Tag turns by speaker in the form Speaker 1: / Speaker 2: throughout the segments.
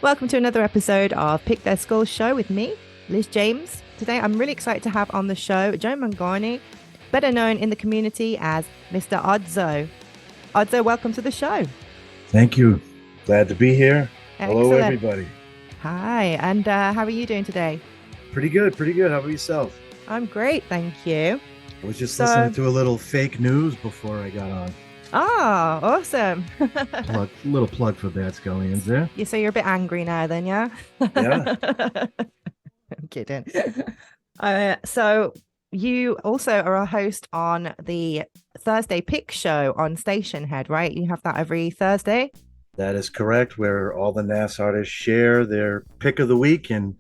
Speaker 1: Welcome to another episode of Pick Their Scullz show with me, Liz James. Today, I'm really excited to have on the show Joe Mangani, better known in the community as Mr. Oddzo. Oddzo, welcome to the show.
Speaker 2: Thank you. Glad to be here. Hello,
Speaker 1: Excellent.
Speaker 2: everybody.
Speaker 1: Hi, and how are you doing today?
Speaker 2: Pretty good. Pretty good. How about yourself?
Speaker 1: I'm great, thank you.
Speaker 2: I was just listening
Speaker 1: So,
Speaker 2: to a little fake news before I got on.
Speaker 1: awesome.
Speaker 2: Little plug for Bad Scullions there.
Speaker 1: You say you're a bit angry now, then, yeah?
Speaker 2: Yeah,
Speaker 1: I'm kidding. So you also are a host on the Thursday Pick Show on Stationhead, right? You have that every Thursday.
Speaker 2: that is correct. Where all the NAS artists share their pick of the week and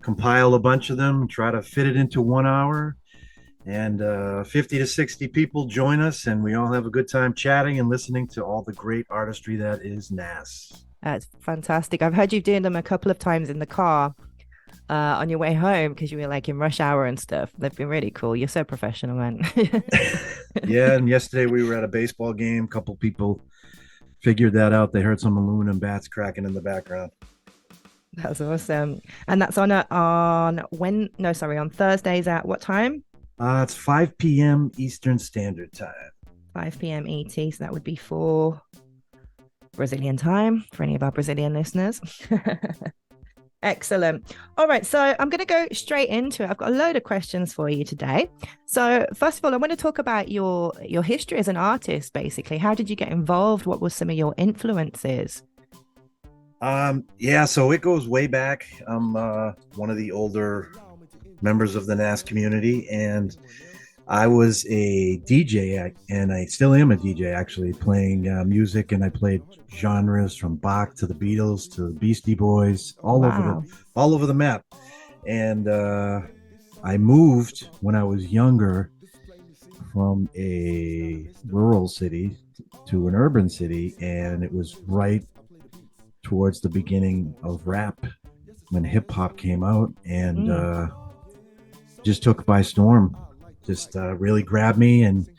Speaker 2: compile a bunch of them, try to fit it into 1 hour. And 50 to 60 people join us, and we all have a good time chatting and listening to all the great artistry that is NAS.
Speaker 1: It's fantastic. I've heard you doing them a couple of times in the car on your way home because you were like in rush hour and stuff. They've been really cool. You're so professional, man.
Speaker 2: Yeah, and yesterday we were at a baseball game. A couple people figured that out. They heard some aluminum bats cracking in the background.
Speaker 1: That's awesome. And that's on when? No, sorry, on Thursdays at what time?
Speaker 2: It's 5 p.m. Eastern Standard Time.
Speaker 1: 5 p.m. ET. So that would be for Brazilian time for any of our Brazilian listeners. Excellent. All right. So I'm going to go straight into it. I've got a load of questions for you today. So first of all, I want to talk about your history as an artist, basically. How did you get involved? What were some of your influences?
Speaker 2: Yeah, so it goes way back. I'm one of the older members of the NAS community, and I was a DJ, and I still am a DJ actually, playing music, and I played genres from Bach to the Beatles to the Beastie Boys,
Speaker 1: Wow.
Speaker 2: all over the map. And I moved when I was younger from a rural city to an urban city, and it was right towards the beginning of rap when hip hop came out, and
Speaker 1: Mm.
Speaker 2: just took by storm. Just really grabbed me and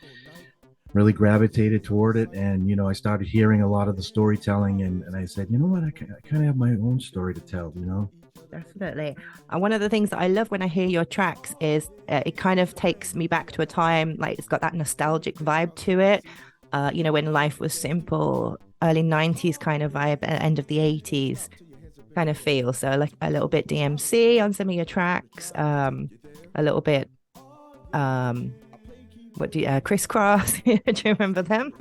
Speaker 2: really gravitated toward it. And, I started hearing a lot of the storytelling, and I said, you know what, I kind of have my own story to tell.
Speaker 1: Definitely. And one of the things that I love when I hear your tracks is it kind of takes me back to a time, like it's got that nostalgic vibe to it. When life was simple, early 90s kind of vibe, end of the 80s kind of feel. So like a little bit DMC on some of your tracks, a little bit, crisscross. Do you remember them?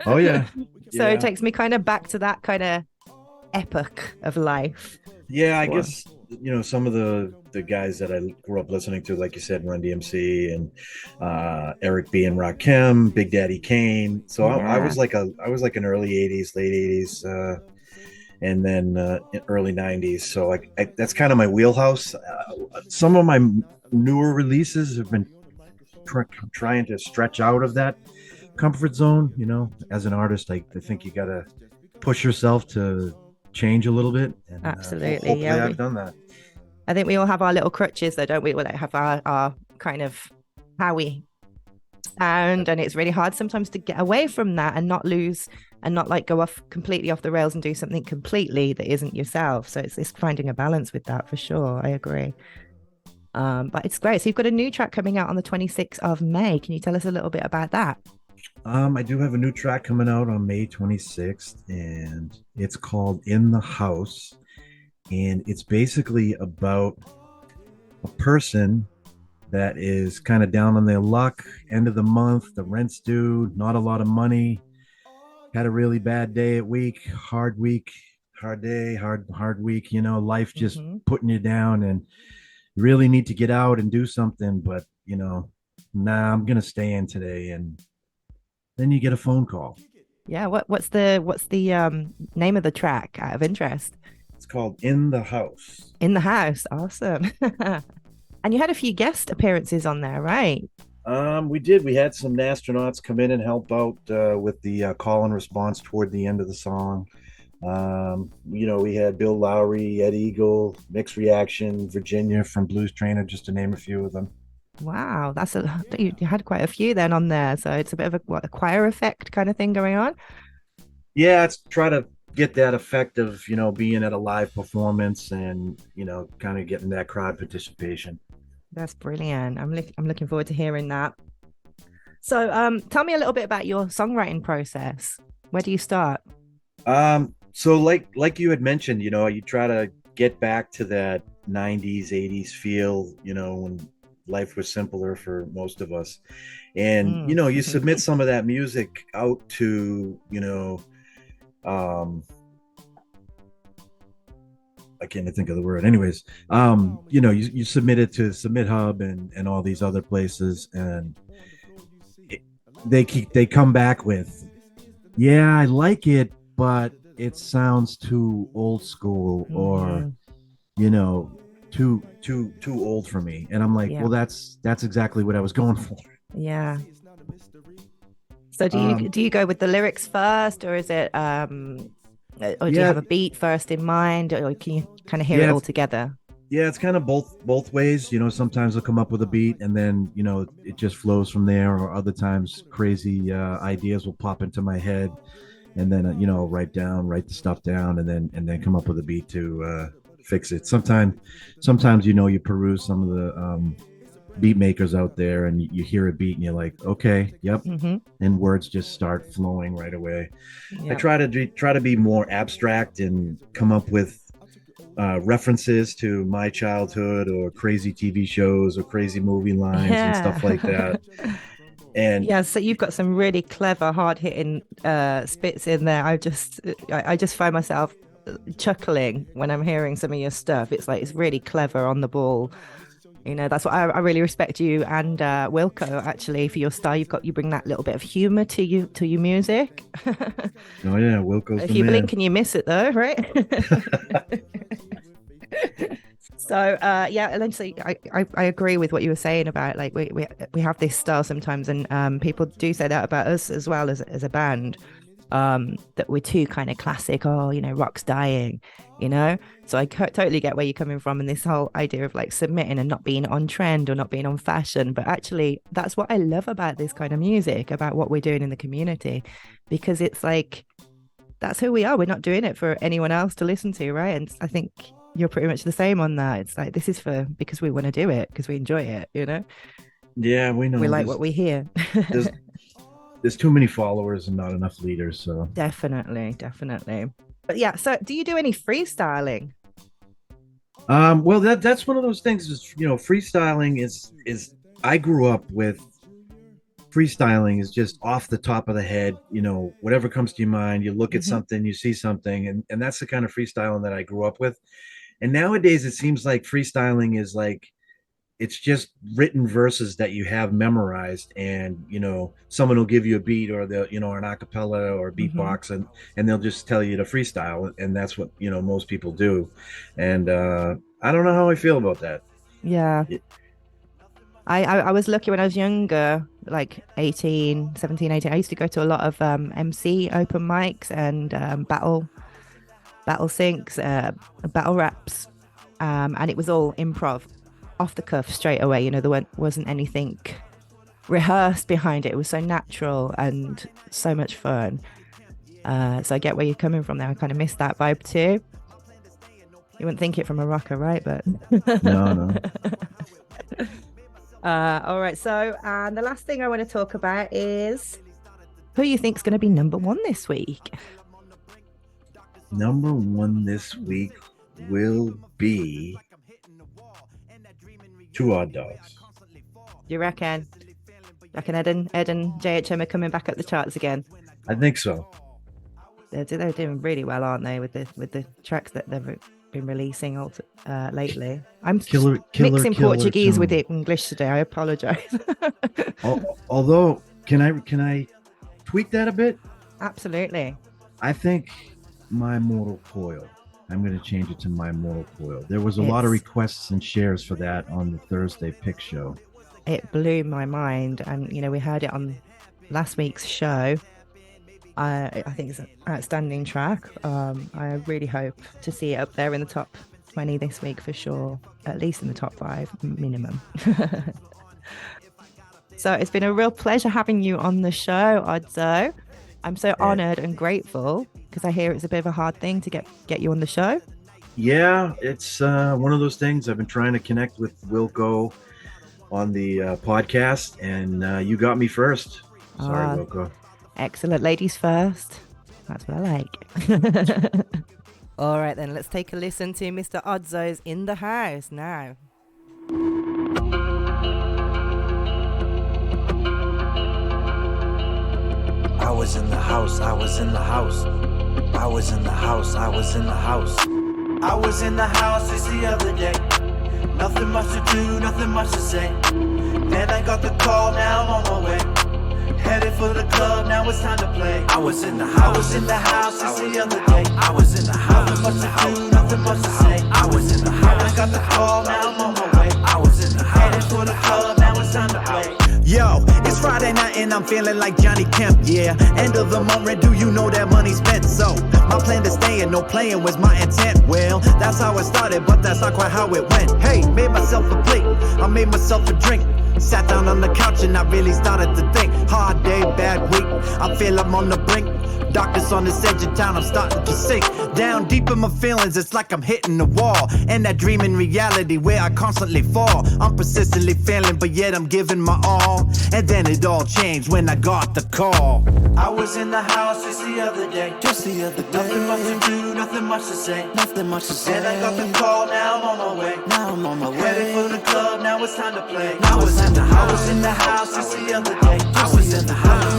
Speaker 2: Oh, yeah.
Speaker 1: So it
Speaker 2: Yeah.
Speaker 1: takes me kind of back to that kind of epoch of life.
Speaker 2: Yeah, I
Speaker 1: Wow.
Speaker 2: guess, some of the guys that I grew up listening to, like you said, Run DMC and Eric B and Rakim, Big Daddy Kane. So I
Speaker 1: Yeah.
Speaker 2: was like an early 80s, late 80s, and then early 90s. So that's kind of my wheelhouse. Some of my newer releases have been trying to stretch out of that comfort zone. As an artist, I think you got to push yourself to change a little bit, and
Speaker 1: Absolutely.
Speaker 2: hopefully
Speaker 1: Yeah.
Speaker 2: I've done that.
Speaker 1: I think we all have our little crutches, though, don't we? We like have our kind of how we sound, and it's really hard sometimes to get away from that and not lose and not like go off completely off the rails and do something completely that isn't yourself. So it's finding a balance with that for sure. I agree. But it's great. So you've got a new track coming out on the 26th of May. Can you tell us a little bit about that?
Speaker 2: I do have a new track coming out on May 26th, and it's called In the House, and it's basically about a person that is kind of down on their luck, end of the month, the rent's due, not a lot of money, had a really bad day at week, hard day, hard week, life just
Speaker 1: Hmm.
Speaker 2: putting you down, and you really need to get out and do something, but nah, I'm gonna stay in today. And then you get a phone call.
Speaker 1: Yeah. What's the name of the track out of interest?
Speaker 2: It's called In the House.
Speaker 1: In the House. Awesome. And you had a few guest appearances on there, right?
Speaker 2: We did. We had some astronauts come in and help out with the call and response toward the end of the song. We had Bill Lowry, Ed Eagle, Mixed Reaction, Virginia from Blues Trainer, just to name a few of them.
Speaker 1: Wow, you had quite a few then on there. So it's a bit of a choir effect kind of thing going on.
Speaker 2: Yeah, it's try to get that effect of, being at a live performance and, kind of getting that crowd participation.
Speaker 1: That's brilliant. I'm looking forward to hearing that. So, tell me a little bit about your songwriting process. Where do you start?
Speaker 2: So like you had mentioned, you try to get back to that 90s, 80s feel, when life was simpler for most of us. And,
Speaker 1: Mm.
Speaker 2: you submit some of that music out to, um, I can't even think of the word. Anyways, you submit it to Submit Hub and all these other places, and it, they come back with, yeah, I like it, but it sounds too old school, or
Speaker 1: Mhm.
Speaker 2: you know, too old for me. And I'm like,
Speaker 1: Yeah.
Speaker 2: well, that's exactly what I was going for.
Speaker 1: Yeah. So
Speaker 2: Um,
Speaker 1: do you go with the lyrics first, or is it or do you
Speaker 2: yeah,
Speaker 1: have a beat first in mind, or can you kind of hear it
Speaker 2: yeah,
Speaker 1: all together?
Speaker 2: yeah, it's kind of both ways. Sometimes I'll come up with a beat and then it just flows from there. Or other times, crazy ideas will pop into my head, and then write the stuff down, and then come up with a beat to fix it. Sometimes you peruse some of the beat makers out there, and you hear a beat and you're like, okay, yep,
Speaker 1: Mm-hmm.
Speaker 2: and words just start flowing right away. I
Speaker 1: Yeah.
Speaker 2: try to be more abstract and come up with references to my childhood or crazy TV shows or crazy movie lines and stuff like
Speaker 1: Yeah.
Speaker 2: that. And
Speaker 1: Yeah, so you've got some really clever, hard-hitting spits in there. I just find myself chuckling when I'm hearing some of your stuff. It's like it's really clever on the ball. That's what I really respect you and Wilco actually for your style. You bring that little bit of humor to your music.
Speaker 2: oh yeah, Wilco's the
Speaker 1: If you
Speaker 2: man.
Speaker 1: blink and you miss it though, right? So yeah, and then so I agree with what you were saying about like we have this style sometimes, and people do say that about us as well as a band, that we're too kind of classic. Oh, rock's dying, so I totally get where you're coming from, and this whole idea of like submitting and not being on trend or not being on fashion. But actually that's what I love about this kind of music, about what we're doing in the community, because it's like that's who we are. We're not doing it for anyone else to listen to, right? And I think you're pretty much the same on that. It's like this is for because we want to do it, because we enjoy it.
Speaker 2: Yeah, we
Speaker 1: We
Speaker 2: know
Speaker 1: like what we hear.
Speaker 2: there's there's too many followers and not enough leaders. So
Speaker 1: Definitely, definitely. But yeah, so do you do any freestyling?
Speaker 2: well, that's one of those things. Is freestyling is I grew up with freestyling is just off the top of the head, whatever comes to your mind. You look at
Speaker 1: Mm-hmm.
Speaker 2: something, you see something, and that's the kind of freestyling that I grew up with. And nowadays it seems like freestyling is like it's just written verses that you have memorized, and someone will give you a beat, or they'll an acapella or
Speaker 1: Mm-hmm.
Speaker 2: beatbox, and they'll just tell you to freestyle, and that's what most people do. And I don't know how I feel about that.
Speaker 1: Yeah.
Speaker 2: It-
Speaker 1: I was lucky when I was younger, like 18, 17, 18. I used to go to a lot of MC open mics and battle syncs, battle raps. And it was all improv, off the cuff, straight away. There wasn't anything rehearsed behind it. It was so natural and so much fun. So I get where you're coming from there. I kind of miss that vibe too. You wouldn't think it from a rocker, right? But
Speaker 2: no, no.
Speaker 1: all right. So, and the last thing I want to talk about is who you think's going to be number one this week.
Speaker 2: Number one this week will be Two Odd Dogs.
Speaker 1: You reckon? Reckon Ed and JHM are coming back up the charts again?
Speaker 2: I think so.
Speaker 1: They're doing really well, aren't they, with the tracks that they've been releasing lately? I'm mixing
Speaker 2: Killer
Speaker 1: Portuguese with
Speaker 2: tune.
Speaker 1: the English today. I apologize.
Speaker 2: Although, can I tweak that a bit?
Speaker 1: Absolutely.
Speaker 2: I think My Mortal Coil. I'm going to change it to My Mortal Coil. There was a lot of
Speaker 1: It's
Speaker 2: requests and shares for that on the Thursday pick show.
Speaker 1: it blew my mind, and we heard it on last week's show. I think it's an outstanding track. I really hope to see it up there in the top 20 this week for sure, at least in the top 5 minimum. So it's been a real pleasure having you on the show, Oddzo. I'm so
Speaker 2: And
Speaker 1: honored and grateful. Because I hear it's a bit of a hard thing to get you on the show.
Speaker 2: Yeah, it's one of those things. I've been trying to connect with Wilco on the podcast, and you got me first. Sorry, Wilco.
Speaker 1: Excellent. Ladies first. That's what I like. All right, then. Let's take a listen to Mr. Oddzo's In the House now.
Speaker 3: I was in the house, I was in the house. I was in the house, I was in the house. I was in the house just the other day. Nothing much to do, nothing much to say. Then I got the call, now I'm on my way. Headed for the club, now it's time to play. I was in the house, I was in the house just the other day. I was in the house, nothing much to do, nothing much to say. I was in the house, I got the call, now I'm on my way. I was in the house, headed for the club, now it's time to play. Yo, it's Friday night and I'm feeling like Johnny Kemp, yeah. End of the month, rent, do you know that money's spent? So, my plan to stay and no playing was my intent. Well, that's how it started, but that's not quite how it went. Hey, made myself a plate, I made myself a drink. Sat down on the couch and I really started to think. Hard day, bad week, I feel I'm on the brink. Darkness on this edge of town, I'm starting to sink. Down deep in my feelings, it's like I'm hitting the wall. And that dream in reality where I constantly fall. I'm persistently failing, but yet I'm giving my all. And then it all changed when I got the call. I was in the house just the other day. Just the other day. Nothing much to do, nothing much to say. Nothing much to say. Then I got the call, now I'm on my way. Now I'm on my way. Headed for the club, now it's time to play. I was in the house just the other day. I was in the house,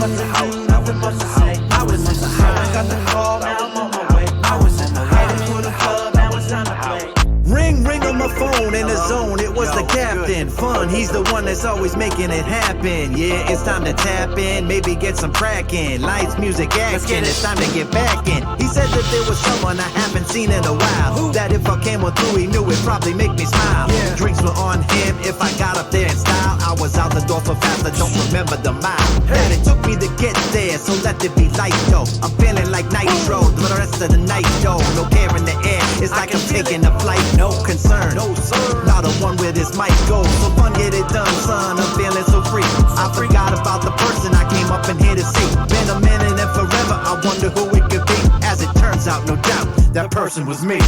Speaker 3: nothing much to say. I was in the house, I got the call, now I'm on my way. I was in the house, headed for the club, now it's time to play. Ring, ring on my phone in the zone, it was the captain. Fun, he's the one that's always making it happen. Yeah, it's time to tap in, maybe get some crackin'. Lights, music, action, it's time to get back in. He said that there was someone I haven't seen in a while. That if I came on through, he knew it'd probably make me smile. Drinks were on him, if I got up there in style. I was out the door so fast I don't remember the mile. And it took me to get there, so let it be light though. I'm feeling like nitro, for the rest of the night though. No care in the air, it's like I'm taking a flight. No concern, no sir. Not the one where this might go. So fun, get it done, son. I'm feeling so free. I forgot about the person I came up in here to see. Been a minute and forever, I wonder who it could be. As it turns out, no doubt, that person was me.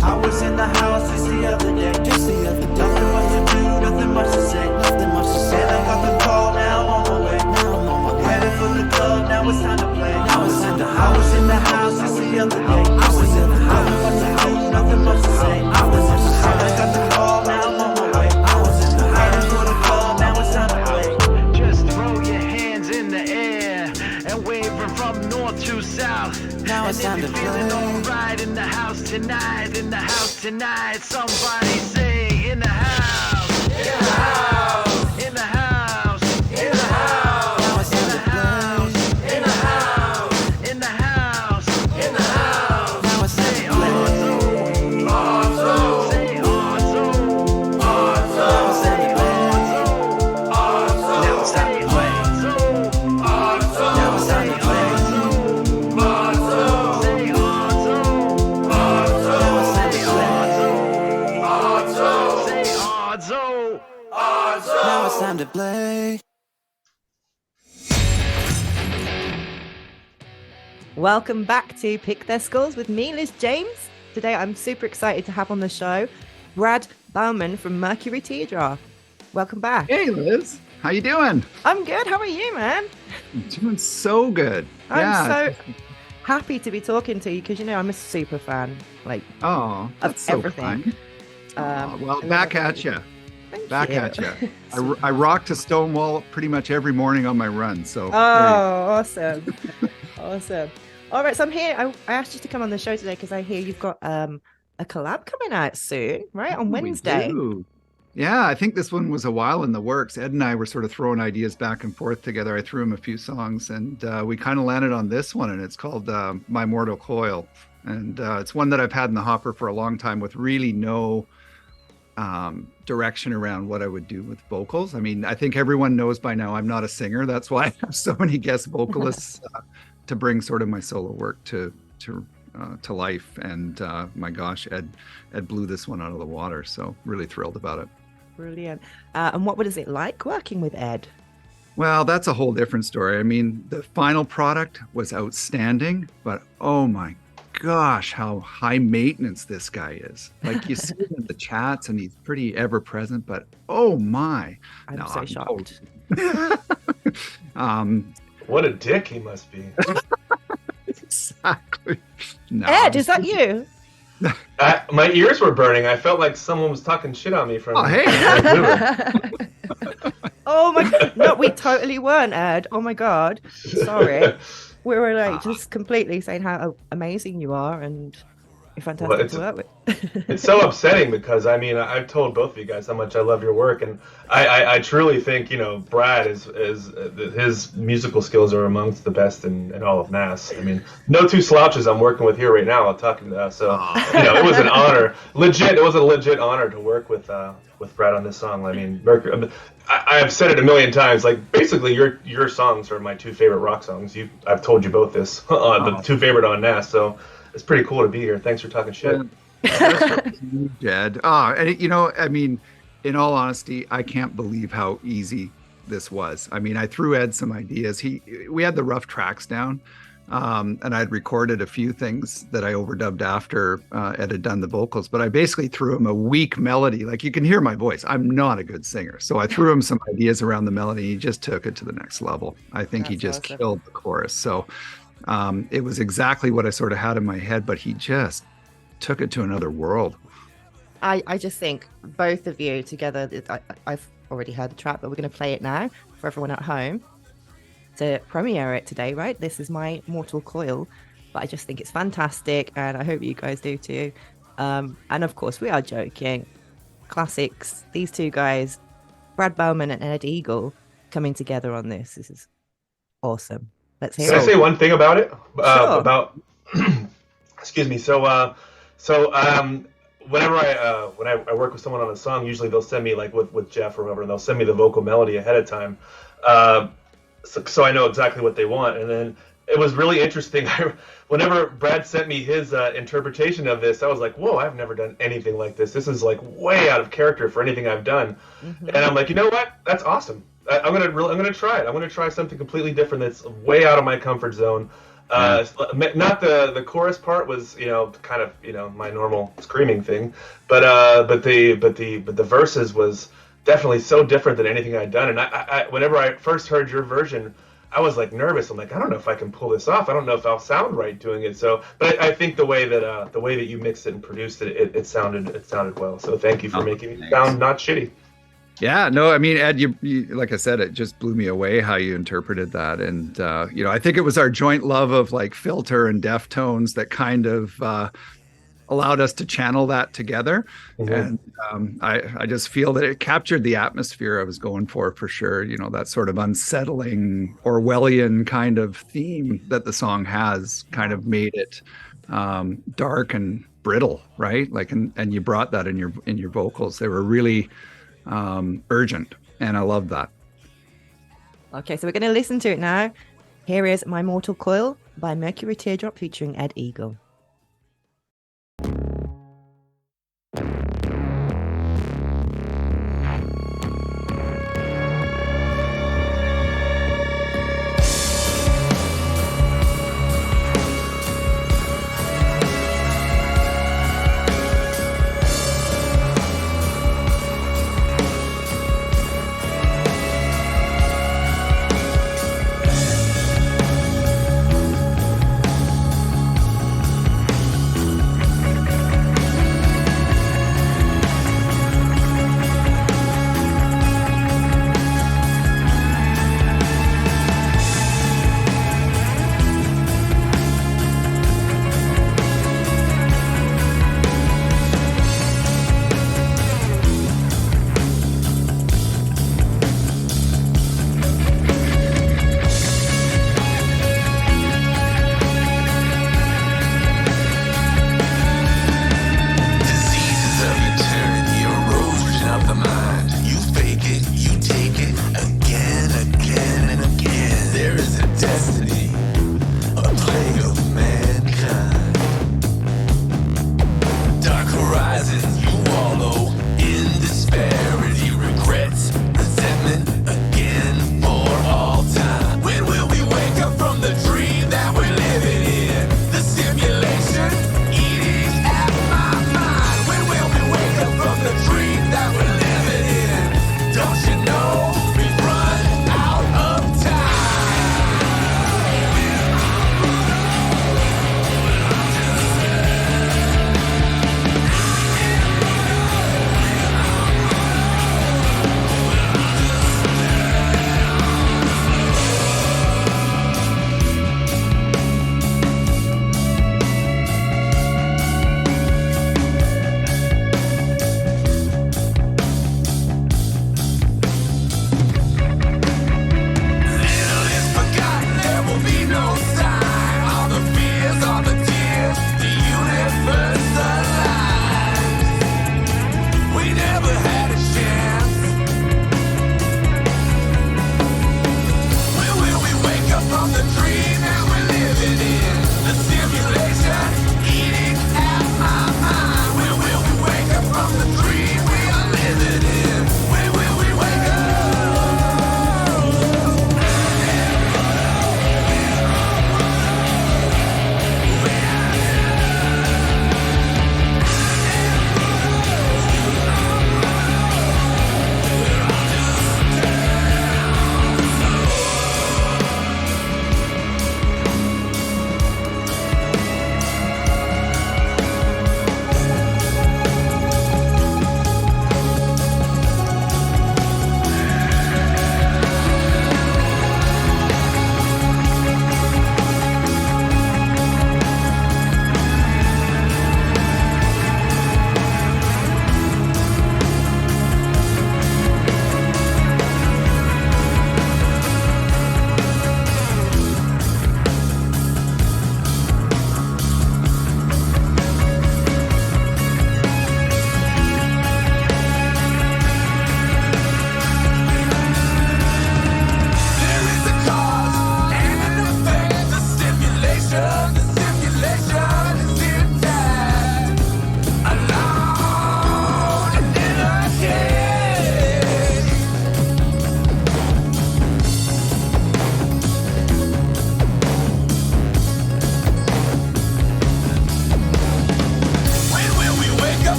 Speaker 3: I was in the house just the other day. Just the other day. Nothing much to do, nothing much to say. Nothing much to say. Then I got the call, now I'm on my way. Now I'm on my way. Headed for the club, now it's time to play. I was in the house just the other day. I was in the house, nothing much to do, nothing much to say. I was in the house, I got the call, now I'm on my way. I was in the house, headed for the club, now it's time to play. Just throw your hands in the air and waving from north to south. Now it's time to play. Feeling alright in the house tonight, in the house tonight. Somebody say in the house, in the house, in the house, in the house. Now it's time to play. In the house, in the house, in the house. Now it's time to play. Oddzo, say Oddzo, Oddzo, say Oddzo, Oddzo. Now it's time to play. Oddzo, now it's time to play. Now it's time to play.
Speaker 1: Welcome back to Pick Their Scullz with me, Liz James. Today I'm super excited to have on the show Brad Bauman from Mercury Teardrop. Welcome back.
Speaker 4: Hey Liz, how you doing?
Speaker 1: I'm good. How are you, man?
Speaker 4: I'm doing so good.
Speaker 1: I'm so happy to be talking to you because, you know, I'm a super fan, like,
Speaker 4: oh, that's
Speaker 1: of
Speaker 4: so
Speaker 1: everything.
Speaker 4: Well, back at you. Back
Speaker 1: you.
Speaker 4: at you. I rock to Stonewall pretty much every morning on my run. So.
Speaker 1: Oh, awesome. Awesome. All right. So I'm here. I asked you to come on the show today because I hear you've got a collab coming out soon, right? On Wednesday.
Speaker 4: We do. Yeah, I think this one was a while in the works. Ed and I were sort of throwing ideas back and forth together. I threw him a few songs and we kind of landed on this one, and it's called My Mortal Coil. And it's one that I've had in the hopper for a long time with really no direction around what I would do with vocals. I mean, I think everyone knows by now I'm not a singer. That's why I have so many guest vocalists to bring sort of my solo work to life. And my gosh, Ed blew this one out of the water. So really thrilled about it.
Speaker 1: Brilliant. And what was it like working with Ed?
Speaker 4: Well, that's a whole different story. I mean, the final product was outstanding, but oh my gosh, how high maintenance this guy is. Like you see him in the chats and he's pretty ever present, but oh my.
Speaker 1: I'm so shocked.
Speaker 5: What a dick he must be.
Speaker 4: Exactly. No,
Speaker 1: Ed, is that you?
Speaker 5: My ears were burning. I felt like someone was talking shit on me from.
Speaker 4: Oh, hey.
Speaker 1: Oh my god. No, we totally weren't, Ed. Oh my god. Sorry. We were like just completely saying how amazing you are and you're fantastic to work with.
Speaker 5: It's so upsetting because I mean I've told both of you guys how much I love your work, and I truly think, you know, Brad is his musical skills are amongst the best in all of NAS. I mean, no two slouches I'm working with here right now. I'm talking so you know, it was an honor. It was a legit honor to work with Brad on this song. I mean, Mercury. I have said it a million times. Like basically, your songs are my two favorite rock songs. I've told you both this. The two favorite on NAS. So it's pretty cool to be here. Thanks for talking shit.
Speaker 4: Jed. And you know, I mean, in all honesty, I can't believe how easy this was. I mean, I threw Ed some ideas. We had the rough tracks down, and I'd recorded a few things that I overdubbed after Ed had done the vocals. But I basically threw him a weak melody. Like you can hear my voice. I'm not a good singer, so I threw him some ideas around the melody. He just took it to the next level. I think he just killed the chorus. So it was exactly what I sort of had in my head, but he just took it to another world.
Speaker 1: I just think both of you together, I've already heard the track, but we're going to play it now for everyone at home to premiere it today, right? This is my Mortal Coil, but I just think it's fantastic and I hope you guys do too. And of course, we are joking. Classics, these two guys, Brad Bauman and Ed Eagle, coming together on this. This is awesome. Let's hear it.
Speaker 5: Can I say one thing about it?
Speaker 1: Sure.
Speaker 5: About excuse me. So whenever I work with someone on a song, usually they'll send me, like with Jeff or whoever, they'll send me the vocal melody ahead of time, so I know exactly what they want. And then it was really interesting. Whenever Brad sent me his interpretation of this, I was like, whoa, I've never done anything like this. This is like way out of character for anything I've done. Mm-hmm. And I'm like, you know what? That's awesome. I'm gonna try it. I'm gonna try something completely different that's way out of my comfort zone. Not the chorus part was, you know, kind of, you know, my normal screaming thing, but the verses was definitely so different than anything I'd done. And I whenever I first heard your version, I was like nervous. I'm like, I don't know if I can pull this off. I don't know if I'll sound right doing it. So, but I think the way that you mixed it and produced it, it sounded well. So thank you for making it sound not shitty.
Speaker 4: Yeah, no, I mean, Ed, you like I said, it just blew me away how you interpreted that. And, you know, I think it was our joint love of like filter and Deftones that kind of allowed us to channel that together. Mm-hmm. And I just feel that it captured the atmosphere I was going for sure. You know, that sort of unsettling Orwellian kind of theme that the song has kind of made it dark and brittle, right? Like, and you brought that in your vocals. They were really urgent, and I love that.
Speaker 1: Okay, so we're going to listen to it now. Here is My Mortal Coil by Mercury Teardrop featuring Ed Eagle.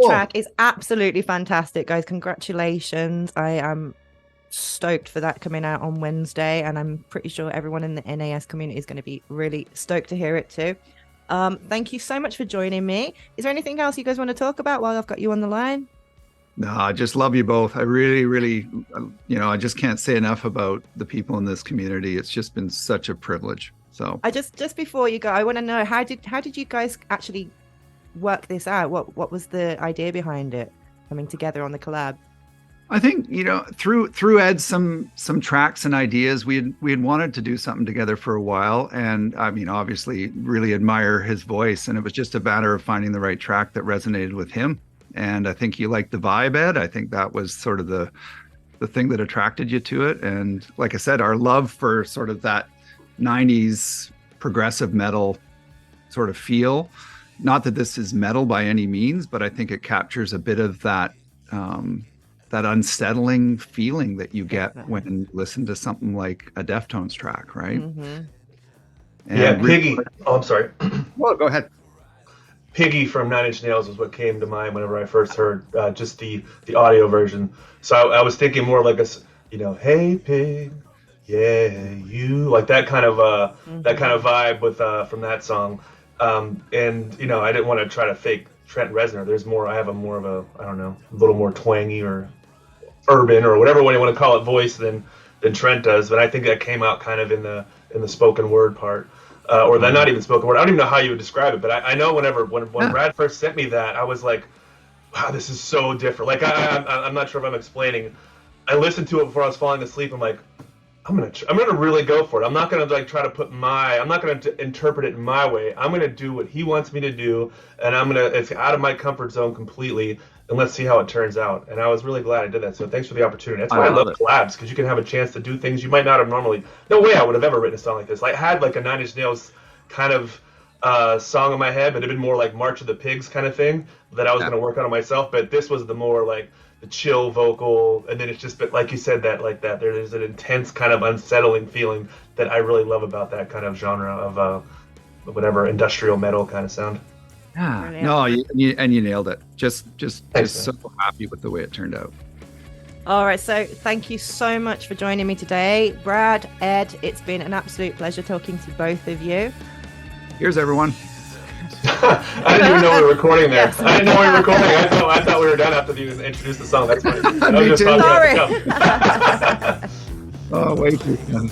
Speaker 1: track is absolutely fantastic, guys. Congratulations. I am stoked for that coming out on Wednesday, and I'm pretty sure everyone in the NAS community is going to be really stoked to hear it too. Thank you so much for joining me. Is there anything else you guys want to talk about while I've got you on the line?
Speaker 4: No, I just love you both. I really, I just can't say enough about the people in this community. It's just been such a privilege. So
Speaker 1: I just before you go, I want to know how did you guys actually work this out? What was the idea behind it coming together on the collab?
Speaker 4: I think, through Ed some tracks and ideas, we had wanted to do something together for a while, and I mean, obviously really admire his voice, and it was just a matter of finding the right track that resonated with him. And I think you liked the vibe, Ed. I think that was sort of the thing that attracted you to it. And like I said, our love for sort of that 90s progressive metal sort of feel. Not that this is metal by any means, but I think it captures a bit of that that unsettling feeling that you get when you listen to something like a Deftones track, right?
Speaker 1: Mm-hmm.
Speaker 5: Yeah, Piggy. Oh, I'm sorry.
Speaker 4: Well, go ahead.
Speaker 5: Piggy from Nine Inch Nails was what came to mind whenever I first heard just the audio version. So I was thinking more like hey pig, yeah you, like that kind of vibe with from that song. And I didn't want to try to fake Trent Reznor. I have a more of a, I don't know, a little more twangy or urban or whatever way you want to call it voice than Trent does. But I think that came out kind of in the spoken word part. Or that not even spoken word. I don't even know how you would describe it, but I know when Brad first sent me that, I was like, wow, this is so different. Like I'm not sure if I'm explaining. I listened to it before I was falling asleep. I'm like, I'm gonna really go for it. I'm not gonna try to I'm not gonna interpret it in my way. I'm gonna do what he wants me to do, and it's out of my comfort zone completely. And let's see how it turns out. And I was really glad I did that. So thanks for the opportunity. That's why I love collabs, because you can have a chance to do things you might not have normally. No way I would have ever written a song like this. I had like a Nine Inch Nails kind of song in my head, but it'd been more like March of the Pigs kind of thing that I was going to work on myself. But this was the more like the chill vocal, and then it's just, but like you said, that there's an intense kind of unsettling feeling that I really love about that kind of genre of whatever industrial metal kind of sound.
Speaker 4: Yeah, no, you nailed it. Just so happy with the way it turned out.
Speaker 1: All right, so thank you so much for joining me today, Brad, Ed. It's been an absolute pleasure talking to both of you.
Speaker 4: Here's everyone.
Speaker 5: I didn't even know we were recording there.
Speaker 1: Yes.
Speaker 5: I didn't know we were recording. I thought we were done after you introduced the song. That's funny.
Speaker 4: Me too.
Speaker 1: Sorry.
Speaker 4: Oh, way too funny.